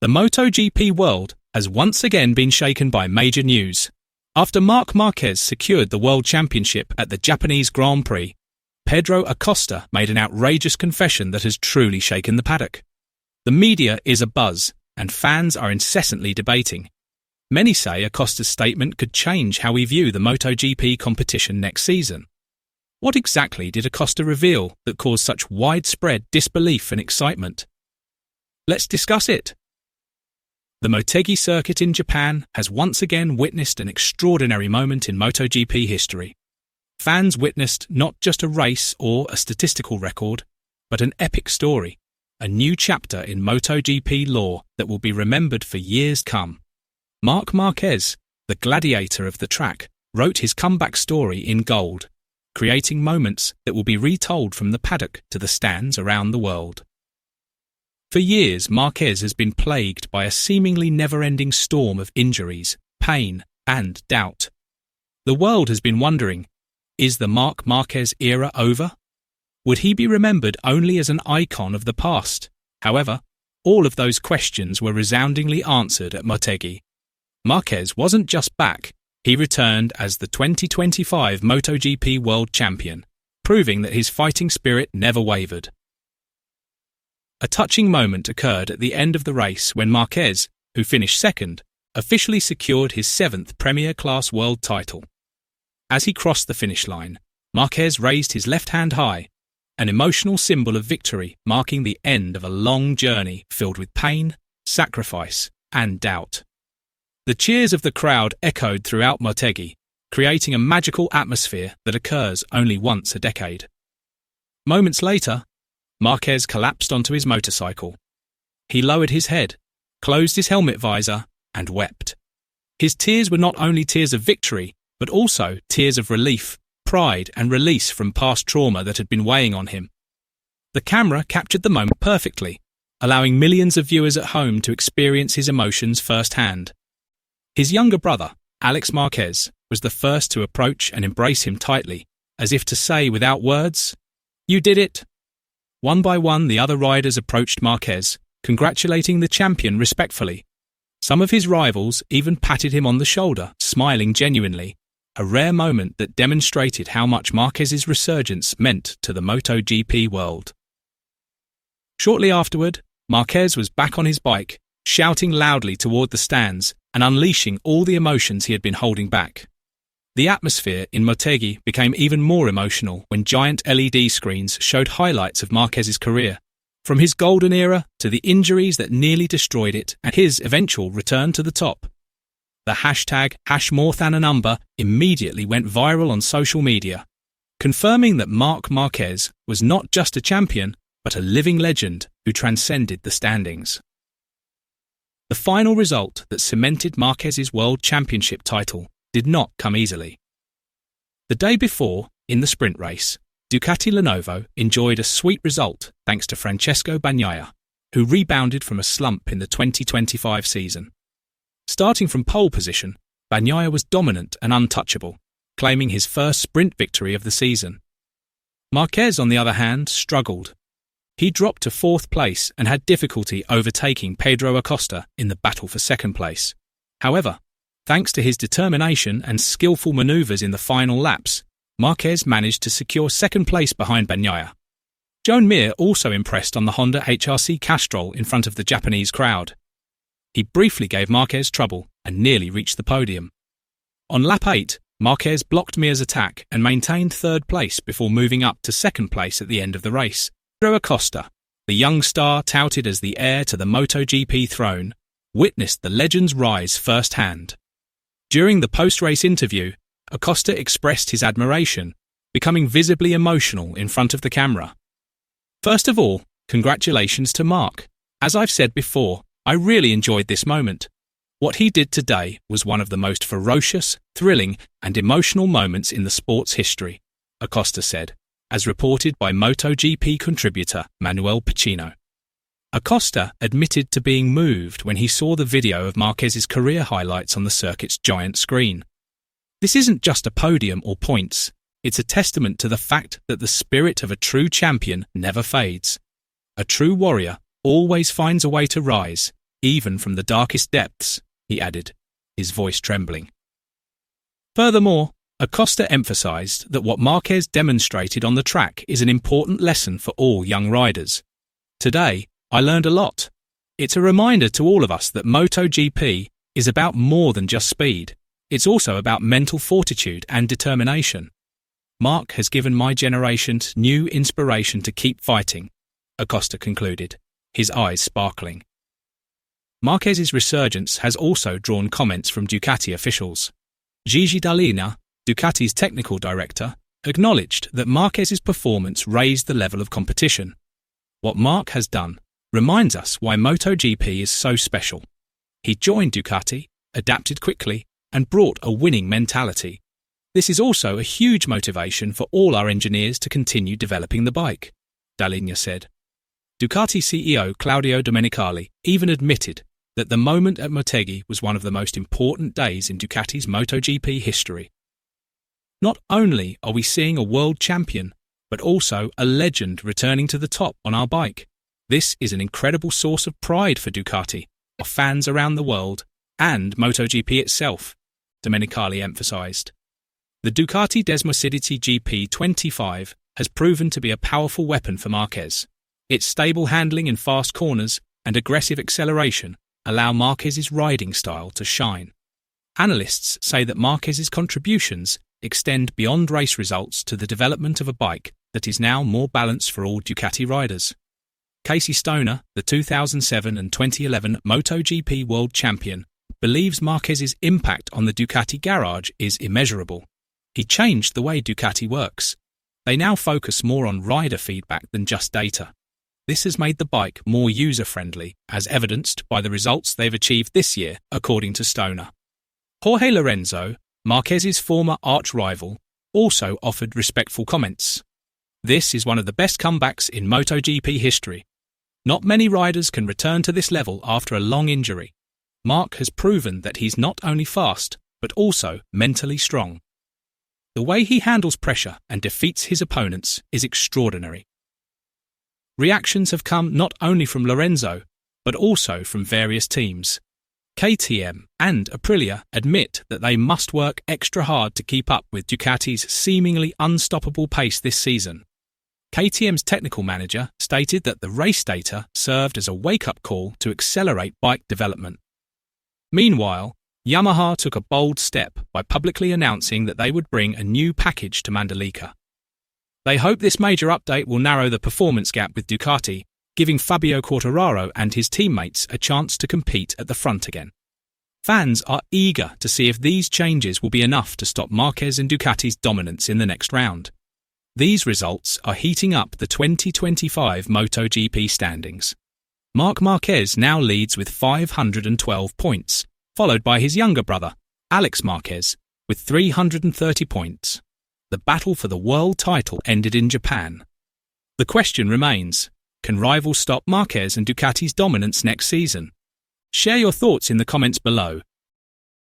The MotoGP world has once again been shaken by major news. After Marc Márquez secured the World Championship at the Japanese Grand Prix, Pedro Acosta made an outrageous confession that has truly shaken the paddock. The media is abuzz, and fans are incessantly debating. Many say Acosta's statement could change how we view the MotoGP competition next season. What exactly did Acosta reveal that caused such widespread disbelief and excitement? Let's discuss it. The Motegi circuit in Japan has once again witnessed an extraordinary moment in MotoGP history. Fans witnessed not just a race or a statistical record, but an epic story, a new chapter in MotoGP lore that will be remembered for years come. Marc Márquez, the gladiator of the track, wrote his comeback story in gold, creating moments that will be retold from the paddock to the stands around the world. For years, Marquez has been plagued by a seemingly never-ending storm of injuries, pain, and doubt. The world has been wondering, is the Marc Márquez era over? Would he be remembered only as an icon of the past? However, all of those questions were resoundingly answered at Motegi. Marquez wasn't just back, he returned as the 2025 MotoGP World Champion, proving that his fighting spirit never wavered. A touching moment occurred at the end of the race when Marquez, who finished second, officially secured his 7th Premier Class World title. As he crossed the finish line, Marquez raised his left hand high, an emotional symbol of victory marking the end of a long journey filled with pain, sacrifice, and doubt. The cheers of the crowd echoed throughout Motegi, creating a magical atmosphere that occurs only once a decade. Moments later, Marquez collapsed onto his motorcycle. He lowered his head, closed his helmet visor, and wept. His tears were not only tears of victory, but also tears of relief, pride, and release from past trauma that had been weighing on him. The camera captured the moment perfectly, allowing millions of viewers at home to experience his emotions firsthand. His younger brother, Alex Marquez, was the first to approach and embrace him tightly, as if to say without words, "You did it." One by one, the other riders approached Marquez, congratulating the champion respectfully. Some of his rivals even patted him on the shoulder, smiling genuinely, a rare moment that demonstrated how much Marquez's resurgence meant to the MotoGP world. Shortly afterward, Marquez was back on his bike, shouting loudly toward the stands and unleashing all the emotions he had been holding back. The atmosphere in Motegi became even more emotional when giant LED screens showed highlights of Marquez's career, from his golden era to the injuries that nearly destroyed it and his eventual return to the top. The hashtag #MoreThanANumber immediately went viral on social media, confirming that Marc Márquez was not just a champion, but a living legend who transcended the standings. The final result that cemented Marquez's World Championship title did not come easily. The day before, in the sprint race, Ducati Lenovo enjoyed a sweet result thanks to Francesco Bagnaia, who rebounded from a slump in the 2025 season. Starting from pole position, Bagnaia was dominant and untouchable, claiming his first sprint victory of the season. Marquez, on the other hand, struggled. He dropped to 4th place and had difficulty overtaking Pedro Acosta in the battle for 2nd place. However, thanks to his determination and skillful manoeuvres in the final laps, Marquez managed to secure 2nd place behind Bagnaia. Joan Mir also impressed on the Honda HRC Castrol in front of the Japanese crowd. He briefly gave Marquez trouble and nearly reached the podium. On lap 8, Marquez blocked Mir's attack and maintained 3rd place before moving up to 2nd place at the end of the race. Pedro Acosta, the young star touted as the heir to the MotoGP throne, witnessed the legend's rise firsthand. During the post-race interview, Acosta expressed his admiration, becoming visibly emotional in front of the camera. First of all, congratulations to Marc. As I've said before, I really enjoyed this moment. What he did today was one of the most ferocious, thrilling, and emotional moments in the sport's history, Acosta said, as reported by MotoGP contributor Manuel Pacino. Acosta admitted to being moved when he saw the video of Marquez's career highlights on the circuit's giant screen. This isn't just a podium or points, it's a testament to the fact that the spirit of a true champion never fades. A true warrior always finds a way to rise, even from the darkest depths, he added, his voice trembling. Furthermore, Acosta emphasized that what Marquez demonstrated on the track is an important lesson for all young riders. Today, I learned a lot. It's a reminder to all of us that MotoGP is about more than just speed. It's also about mental fortitude and determination. Marc has given my generation new inspiration to keep fighting, Acosta concluded, his eyes sparkling. Marquez's resurgence has also drawn comments from Ducati officials. Gigi Dall'Igna, Ducati's technical director, acknowledged that Marquez's performance raised the level of competition. What Marc has done reminds us why MotoGP is so special. He joined Ducati, adapted quickly, and brought a winning mentality. This is also a huge motivation for all our engineers to continue developing the bike, Dall'Igna said. Ducati CEO Claudio Domenicali even admitted that the moment at Motegi was one of the most important days in Ducati's MotoGP history. Not only are we seeing a world champion, but also a legend returning to the top on our bike. This is an incredible source of pride for Ducati, our fans around the world, and MotoGP itself, Domenicali emphasized. The Ducati Desmosedici GP25 has proven to be a powerful weapon for Marquez. Its stable handling in fast corners and aggressive acceleration allow Marquez's riding style to shine. Analysts say that Marquez's contributions extend beyond race results to the development of a bike that is now more balanced for all Ducati riders. Casey Stoner, the 2007 and 2011 MotoGP world champion, believes Marquez's impact on the Ducati garage is immeasurable. He changed the way Ducati works. They now focus more on rider feedback than just data. This has made the bike more user-friendly, as evidenced by the results they've achieved this year, according to Stoner. Jorge Lorenzo, Marquez's former arch-rival, also offered respectful comments. This is one of the best comebacks in MotoGP history. Not many riders can return to this level after a long injury. Marc has proven that he's not only fast, but also mentally strong. The way he handles pressure and defeats his opponents is extraordinary. Reactions have come not only from Lorenzo, but also from various teams. KTM and Aprilia admit that they must work extra hard to keep up with Ducati's seemingly unstoppable pace this season. KTM's technical manager stated that the race data served as a wake-up call to accelerate bike development. Meanwhile, Yamaha took a bold step by publicly announcing that they would bring a new package to Mandalika. They hope this major update will narrow the performance gap with Ducati, giving Fabio Quartararo and his teammates a chance to compete at the front again. Fans are eager to see if these changes will be enough to stop Marquez and Ducati's dominance in the next round. These results are heating up the 2025 MotoGP standings. Marc Márquez now leads with 512 points, followed by his younger brother, Alex Márquez, with 330 points. The battle for the world title ended in Japan. The question remains, can rivals stop Marquez and Ducati's dominance next season? Share your thoughts in the comments below